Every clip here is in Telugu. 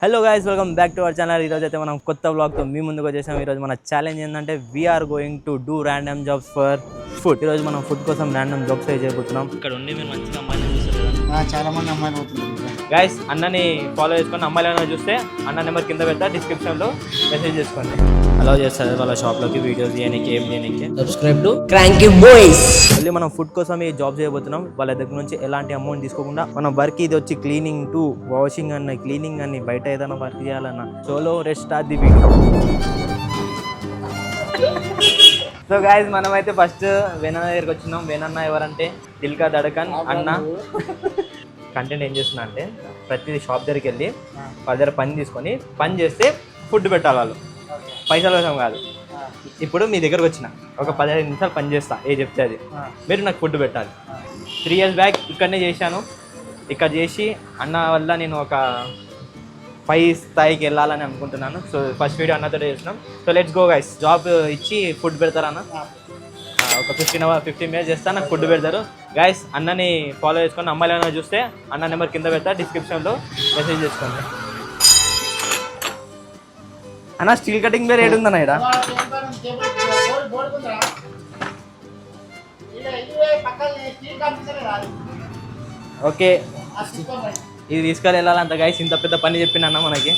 Hello guys, welcome back to our channel. ఈరోజు అయితే మనం కొత్త బ్లాగ్తో మీ ముందుకు వచ్చేసాం. ఈరోజు మన ఛాలెంజ్ ఏంటంటే we are going to do random jobs for food. ఈరోజు మనం ఫుడ్ కోసం ర్యాండమ్ జాబ్స్ చేయబోతున్నాం. ఇక్కడ ఉండి మీరు మంచిగా అమ్మాయిని చూస్తారు, చాలా మంది అమ్మాయిలు పోతున్నారు. గైస్ అన్నని ఫాలో చేసుకొని అమ్మాయిలు ఏమైనా చూస్తే అన్న నెంబర్ కింద పెడతా, డిస్క్రిప్షన్లో మెసేజ్ చేసుకోండి. అలౌ చేస్తారు వాళ్ళ షాప్లోకి వీడియోస్ చేయడానికి, ఏం చేయడానికి. Subscribe to cranky boys. మళ్ళీ మనం ఫుడ్ కోసం ఈ జాబ్ చేయబోతున్నాం. వాళ్ళ దగ్గర నుంచి ఎలాంటి అమౌంట్ తీసుకోకుండా మనం వర్క్ ఇది వచ్చి క్లీనింగ్ టు వాషింగ్ అన్న, క్లీనింగ్ అని, బయట ఏదైనా వర్క్ చేయాలన్నా. Solo rest start the video. So guys మనమైతే ఫస్ట్ వేనన్న దగ్గరికి వచ్చినాం. వేనన్న ఎవరంటే దిల్కా దడకన్ అన్న. కంటెంట్ ఏం చేస్తున్నా అంటే ప్రతి షాప్ దగ్గరికి వెళ్ళి వాళ్ళ దగ్గర పని తీసుకొని పని చేస్తే ఫుడ్ పెట్టాలి వాళ్ళు, పైసల కోసం కాదు. ఇప్పుడు మీ దగ్గరకు వచ్చిన ఒక 15 నిమిషాలు పని చేస్తా, ఏ చెప్తే అది, మీరు నాకు ఫుడ్ పెట్టాలి. 3 years బ్యాక్ ఇక్కడనే చేశాను. ఇక్కడ చేసి అన్న వల్ల నేను ఒక పై స్థాయికి వెళ్ళాలని అనుకుంటున్నాను. సో ఫస్ట్ వీడియో అన్నతో చేస్తున్నాం. So let's go guys. Job ఇచ్చి ఫుడ్ పెడతారన్న. ఒక 15 minutes చేస్తా, నాకు ఫుడ్ పెడతారు. గైస్ అన్నని ఫాలో చేసుకొని అమ్మాయిలు ఏమైనా చూస్తే అన్న నెంబర్ కింద పెడతా, డిస్క్రిప్షన్లో మెసేజ్ చేసుకోండి. అన్న స్టీల్ కటింగ్ వేరే ఏడు ఉందన్న ఇక్కడ. ఓకే, ఇది తీసుకొని వెళ్ళాలంట గైస్. ఇంత పెద్ద పని చెప్పింది అన్న మనకి.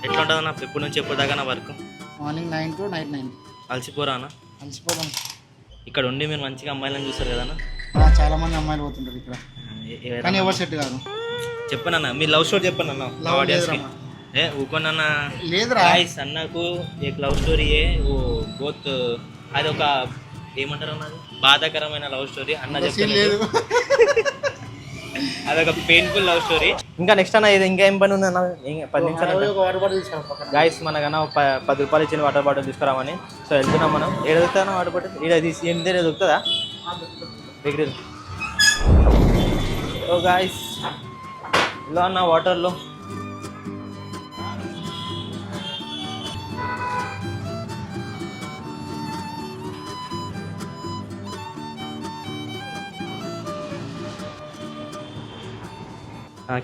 ఎట్లా ఉంటుంది అన్న ఎప్పటి నుంచి ఎప్పుడు దాకా నా వర్క్? Morning 9 to night 9. అలసిపోరా అన్న? అలసిపోతాం. ఇక్కడ ఉండి మీరు మంచిగా అమ్మాయిలను చూస్తారు కదా అన్న. చాలా మంది అమ్మాయిలు పోతుంటారు ఇక్కడ, కానీ ఎవరు సెట్ కాదు. చెప్పనన్న మీ లవ్ స్టోరీ చెప్పండి అన్న ఆడియన్స్కి. ఏ ఊకోనన్న లేదురా అన్నకు ఏ లవ్ స్టోరీ ఏ ఓ బోత్. అది ఒక ఏమంటారు అన్నది బాధాకరమైన లవ్ స్టోరీ అన్న చెప్పలేదు. అదొక పెయిన్ఫుల్ లవ్ స్టోరీ. ఇంకా నెక్స్ట్ అన్న ఇది ఇంకా ఏం పని ఉంది అన్న? 10 నిమిషాలు గాయస్. మనకన్నా 10 రూపాయలు ఇచ్చిన వాటర్ బాటిల్ తీసుకురామని. సో వెళ్తున్నాం మనం. ఏడ దొరుకుతా వాటర్ బాటిల్? ఇక్కడ తీసి ఏంటి దొరుకుతుందా బేకరీ? ఓ గాయస్ ఇలా అన్న వాటర్లో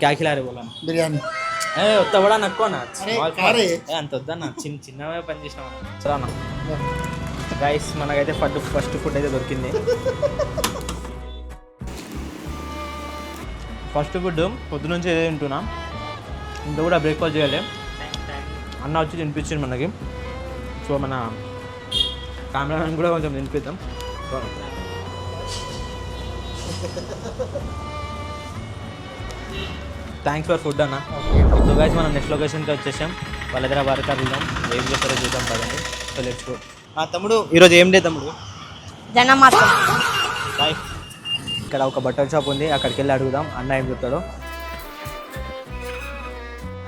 क्या खिला रहे बोला? బిర్యానీ. వద్దా కూడా నక్కువ అరే అంత వద్దన్న, చిన్నవే పని చేసినాం. సరే అన్న గైస్ మనకైతే ఫస్ట్ ఫుడ్ అయితే దొరికింది. ఫస్ట్ ఫుడ్ పొద్దునుంచి ఏదో తింటున్నా. ఇంత కూడా బ్రేక్ఫాస్ట్ చేయాలి. అన్న వచ్చి తినిపించింది మనకి. సో మన కెమెరామెన్ కూడా కొంచెం తినిపిద్దాం. థ్యాంక్స్ ఫర్ ఫుడ్ అన్న. సో గైస్ మనం నెక్స్ట్ లొకేషన్కి వచ్చేసాం. వాళ్ళ దగ్గర వర్క్ అడుగుదాం, ఏం చేస్తారో చూద్దాం పదండి. So let's go. తమ్ముడు ఈరోజు ఏం డే తమ్ముడు? బాయ్. ఇక్కడ ఒక బట్టల షాప్ ఉంది, అక్కడికి వెళ్ళి అడుగుదాం అన్న ఏం చెప్తాడో.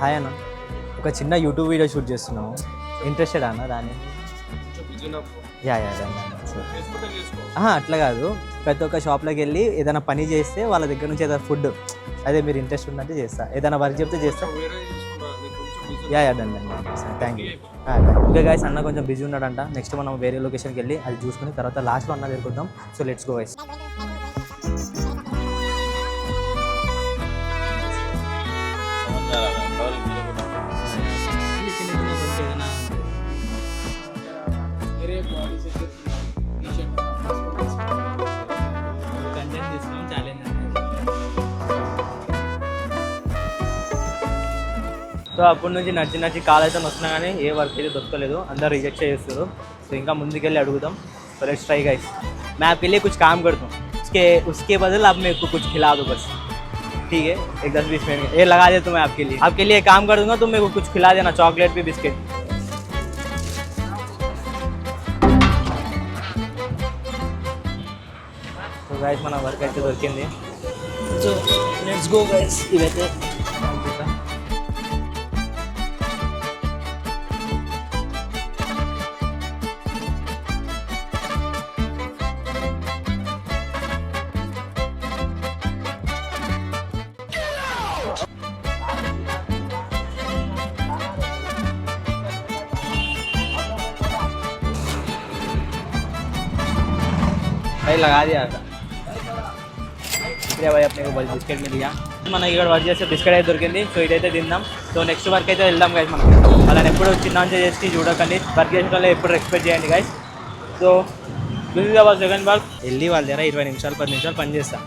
హాయ్ అన్న, ఒక చిన్న యూట్యూబ్ వీడియో షూట్ చేస్తున్నాము. ఇంట్రెస్టెడ్ అన్న దాన్ని? యా అట్లా కాదు, ప్రతి ఒక్క షాప్లోకి వెళ్ళి ఏదైనా పని చేస్తే వాళ్ళ దగ్గర నుంచి ఏదైనా ఫుడ్, అదే మీరు ఇంట్రెస్ట్ ఉన్నట్టు చేస్తా. ఏదైనా వర్క్ చెప్తే చేస్తా. Done thank you. ఇంకా గైస్ అన్న కొంచెం బిజీ ఉన్నాడంట. నెక్స్ట్ మనం వేరే లొకేషన్కి వెళ్ళి అది చూసుకుని తర్వాత లాస్ట్లో అన్న దగ్గరుకుందాం. So let's go guys. So అప్పటి నుంచి నచ్చి కాల్ అయితే వస్తున్నా కానీ ఏ వర్క్ అయితే దొరకలేదు, అందరు రిజెక్ట్ చేస్తారు. సో ఇంకా ముందుకెళ్ళి అడుగుదాం. So let's try guys. मैं आपके लिए कुछ काम करता हूँ, उसके बदल आप मेरे को कुछ खिला दो बस, ठीक है? एक 10-20 मिनट ये लगा देता हूँ मैं आपके लिए काम कर दूंगा. तुम मेरे को कुछ खिला देना, चॉकलेट भी, बिस्किट. సో గైస్ మన వర్క్ అయితే దొరికింది. So let's go guys. ఇవైతే ఇలా కాదు అక్కడ ఇక్కడే పోయి अपने को బిస్కెట్ మిల్ गया మనకి ఇక్కడ వర్క్ చేస్తే బిస్కెట్ అయితే దొరికింది. సో ఇదైతే తిందాం. సో నెక్స్ట్ వర్క్ అయితే వెళ్దాం గైస్. మనం అలానే ఎప్పుడు చిన్న చేసి చూడకండి, వర్క్ చేసిన వాళ్ళు ఎప్పుడు ఎక్స్పెక్ట్ చేయండి guys. So this is our second work. వెళ్ళి వాళ్ళ దగ్గర 20 నిమిషాలు 10 నిమిషాలు పని చేస్తా.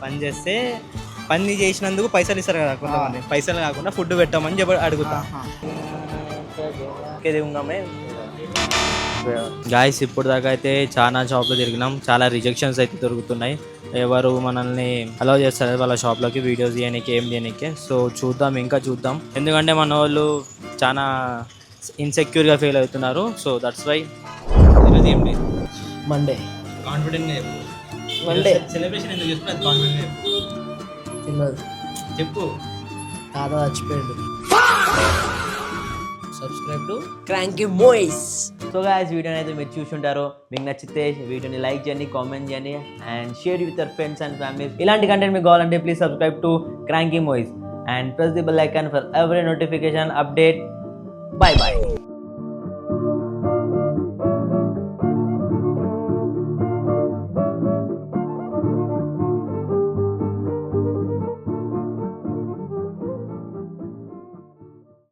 పని చేస్తే పని చేసినందుకు పైసలు ఇస్తారు కదా కొంతమంది. పైసలు కాకుండా ఫుడ్ పెట్టామని చెప్పి అడుగుతా. గాయస్ ఇప్పుడు దాకా అయితే చాలా షాప్లో తిరిగినాం, చాలా రిజెక్షన్స్ అయితే దొరుకుతున్నాయి. ఎవరు మనల్ని అలౌ చేస్తారు వాళ్ళ షాప్లోకి వీడియోస్ తీయడానికి ఏం తీయడానికి. సో చూద్దాం, ఇంకా చూద్దాం, ఎందుకంటే మన వాళ్ళు చాలా ఇన్సెక్యూర్గా ఫీల్ అవుతున్నారు. సో దట్స్ వై ఏం లేదు. మండే కాన్ఫిడెంట్గా చెప్పు. మండే సెలబ్రేషన్ ఎందుకు చేసుకుని అది కాన్ఫిడెంట్గా తిన్నది చెప్పు. తాత చచ్చిపోయాడు. Subscribe to cranky boys. So guys వీడియోని అయితే మీరు చూసుంటారు. మీకు నచ్చితే వీడియోని లైక్ చేయండి, కామెంట్ చేయండి and share with your friends and families. ఇలాంటి కంటెంట్ మీకు కావాలంటే please subscribe to cranky boys and press the bell icon for every notification update. Bye bye.